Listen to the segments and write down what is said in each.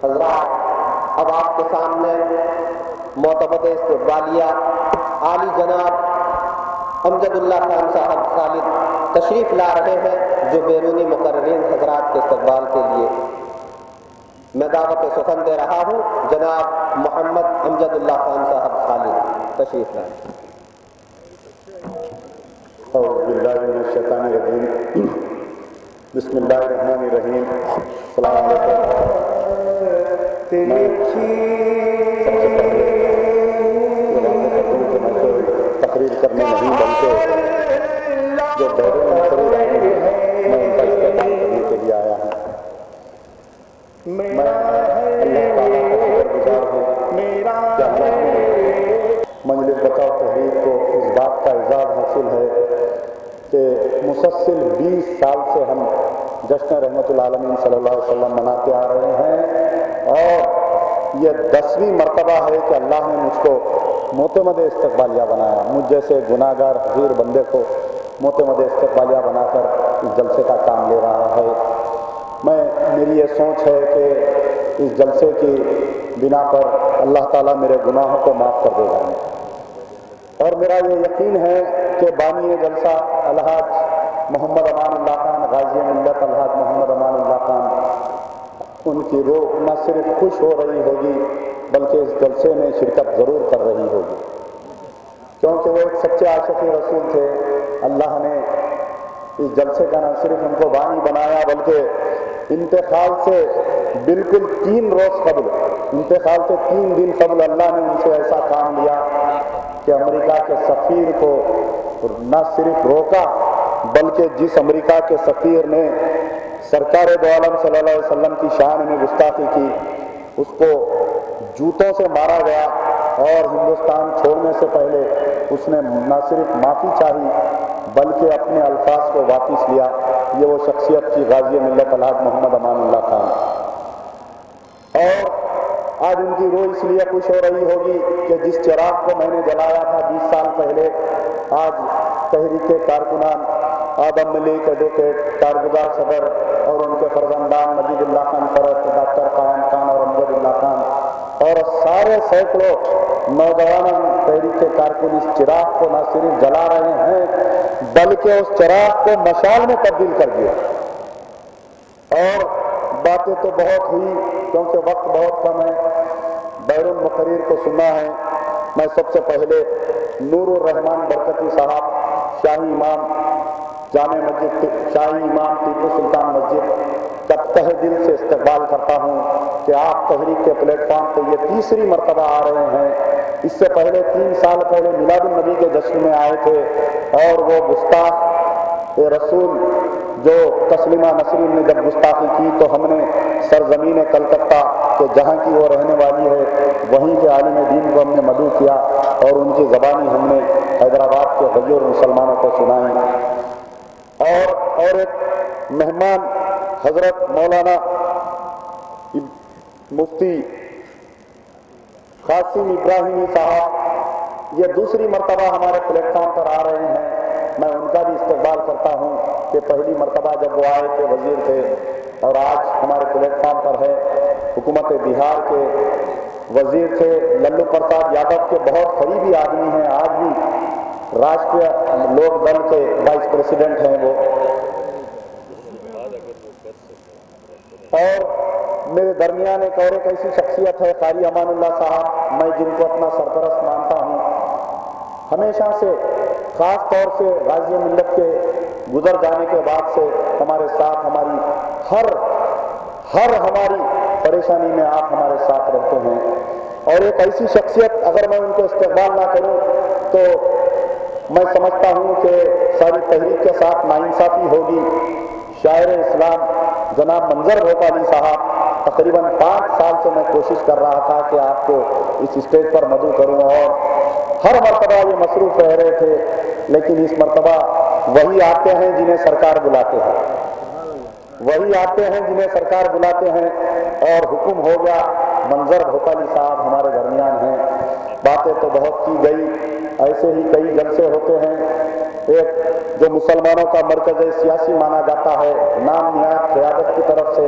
حضرات، اب آپ کے سامنے معتمد استقبالیہ عالی جناب امجد اللہ خان صاحب خالد تشریف لا رہے ہیں، جو بیرونی مقررین حضرات کے استقبال کے لیے میں دعوت سخن دے رہا ہوں۔ جناب محمد امجد اللہ خان صاحب خالد تشریف لائیں۔ اعوذ باللہ من الشیطان الرجیم، بسم اللہ الرحمن الرحیم۔ السلام علیکم۔ میں تقریر کرنے نہیں بلکہ جو بیرون تقریر آئے ہیں میں ان کا استقبال کرنے کے لیے آیا ہوں۔ میں اللہ تعالیٰ کا شکر گزار ہوں کہ اللہ نے مجلس بچاؤ تحریک کو اس بات کا اعزاز حاصل ہے کہ مسلسل 20 سال سے ہم جشن رحمت العالمین صلی اللہ علیہ وسلم مناتے آ رہے ہیں، اور یہ 10ویں مرتبہ ہے کہ اللہ نے مجھ کو معتمد استقبالیہ بنایا، مجھ جیسے گناہ گار حقیر بندے کو معتمد استقبالیہ بنا کر اس جلسے کا کام لے رہا ہے۔ میری یہ سوچ ہے کہ اس جلسے کی بنا پر اللہ تعالیٰ میرے گناہوں کو معاف کر دے گا، اور میرا یہ یقین ہے کہ بانی جلسہ الحاج محمد امان اللہ خان، غازی ملت الحاج محمد امان اللہ خان، ان کی روح نہ صرف خوش ہو رہی ہوگی بلکہ اس جلسے میں شرکت ضرور کر رہی ہوگی، کیونکہ وہ ایک سچے عاشق رسول تھے۔ اللہ نے اس جلسے کا نہ صرف ان کو بانی بنایا بلکہ انتقال سے بالکل 3 روز قبل، انتقال سے 3 دن قبل اللہ نے ان سے ایسا کام لیا کہ امریکہ کے سفیر کو نہ صرف روکا بلکہ جس امریکہ کے سفیر نے سرکار دو عالم صلی اللہ علیہ وسلم کی شان میں گستاخی کی، اس کو جوتوں سے مارا گیا، اور ہندوستان چھوڑنے سے پہلے اس نے نہ صرف معافی چاہی بلکہ اپنے الفاظ کو واپس لیا۔ یہ وہ شخصیت تھی غازی ملت الحاج محمد امان اللہ خان، اور آج ان کی روح اس لیے خوش ہو رہی ہوگی کہ جس چراغ کو میں نے جلایا تھا 20 سال پہلے، آج تحریک کے کارکنان آدم ملک ایڈوکیٹ، کارگزار صدر اور ان کے فرزندان مجید اللہ خان فرت، ڈاکٹر قائم خان اور امجد اللہ خان اور سارے سینکڑوں نوجوان تحریک کے کارکن اس چراغ کو نہ صرف جلا رہے ہیں بلکہ اس چراغ کو مشال میں تبدیل کر دیا۔ اور باتیں تو بہت ہوئی کیونکہ وقت بہت کم ہے، بیرون مقرر کو سنا ہے۔ میں سب سے پہلے نور الرحمان برکتی صاحب، شاہی امام جامع مسجد، شاہی امام ٹیپو سلطان مسجد کا تہ دل سے استقبال کرتا ہوں کہ آپ تحریک کے پلیٹ فارم پہ یہ 3ری مرتبہ آ رہے ہیں۔ اس سے پہلے 3 سال پہلے میلاد النبی کے جشن میں آئے تھے، اور وہ گستاخ رسول جو تسلیمہ نسرین نے جب گستاخی کی تو ہم نے سرزمین کلکتہ کہ جہاں کی وہ رہنے والی ہے وہیں کے عالم دین کو ہم نے مدعو کیا، اور ان کی زبانی ہم نے حیدرآباد کے غیور مسلمانوں کو سنائی۔ اور ایک مہمان حضرت مولانا مفتی قاسم ابراہیمی صاحب یہ 2ری مرتبہ ہمارے پلیٹ فارم پر آ رہے ہیں۔ میں ان کا بھی استقبال کرتا ہوں کہ پہلی مرتبہ جب وہ آئے تھے وزیر تھے، اور آج ہمارے پلیٹ فارم پر ہے۔ حکومت بہار کے وزیر تھے، للو پرساد یادو کے بہت قریبی آدمی ہیں، آج بھی راشٹریہ لوک دل کے وائس پریزیڈنٹ ہیں وہ، اور میرے درمیان ایک ایسی شخصیت ہے قاری امان اللہ صاحب، میں جن کو اپنا سرپرست مانتا ہوں۔ ہمیشہ سے، خاص طور سے غازی ملت کے گزر جانے کے بعد سے ہمارے ساتھ، ہماری ہر ہماری پریشانی میں آپ ہمارے ساتھ رہتے ہیں۔ اور ایک ایسی شخصیت اگر میں ان کو استقبال نہ کروں تو میں سمجھتا ہوں کہ ساری تحریک کے ساتھ ناانصافی ہوگی۔ شاعر اسلام جناب منظر بھوپالی صاحب، تقریباً 5 سال سے میں کوشش کر رہا تھا کہ آپ کو اس اسٹیج پر مدعو کروں، اور ہر مرتبہ یہ مصروف رہ رہے تھے، لیکن اس مرتبہ وہی آتے ہیں جنہیں سرکار بلاتے ہیں، وہی آتے ہیں جنہیں سرکار بلاتے ہیں، اور حکم ہو گیا۔ منظر بھوپالی صاحب ہمارے درمیان ہیں۔ باتیں تو بہت کی گئی، ایسے ہی کئی جلسے ہوتے ہیں۔ ایک جو مسلمانوں کا مرکز سیاسی مانا جاتا ہے، نام نہاد قیادت کی طرف سے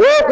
1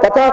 50